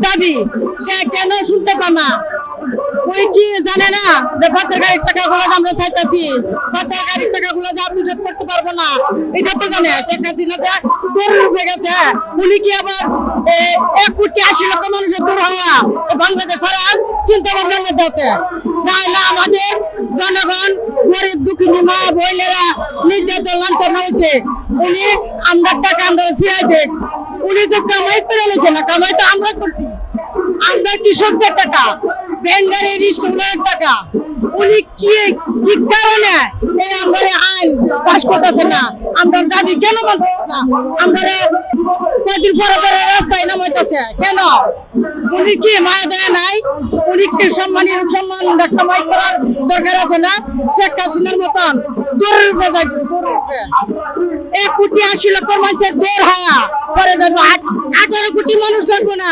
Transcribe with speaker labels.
Speaker 1: দাবি সে কেন শুনতে পায় না? ওই কি জানে না যে বাসের গাড়ির টাকাগুলো আমরা চাইতেছি, বাসের গাড়ির টাকাগুলো যে আত্মসাৎ করতে পারবো না, এটা তো জানে। শেখ হাসিনা যে দূরে উঠে গেছে, উনি কি আবার 1,80,00,000 মানুষের দূর হওয়া বাংলাদেশ ছাড়া চিন্তা ভাবনার মধ্যে আছে? নাহলে আমাদের জনগণ, গরিব দুঃখী মা বোনেরা নির্যাতন লাঞ্ছনা হয়েছে, উনি আমরা টাকা আমরা ফিরে দেখ। উনি তো কামাই করে নিয়েছে না, কামাই তো আমরা করছি, আমরা কৃষকদের টাকা, ব্যাংকারি রিস্কগুলোর টাকা। উনি কি কি কারণে এই আমাদের আইন পাস করতেছে না? আমরা দাবি কেন মানতেছে না? আমরা কয়েকদিন পরে পরে রাস্তায় নামাইতেছে কেন? উনি কি মায়া দেয় নাই? উনি কি সম্মান কামাই করার দরকার আছে না? শেখ হাসিনার মতন দৌড়ে উঠে যাবে, দৌড়ে উঠে 1,80,00,000 মানুষের দৌড় হয়, পরে যাবো 18 কোটি মানুষ থাকবো না।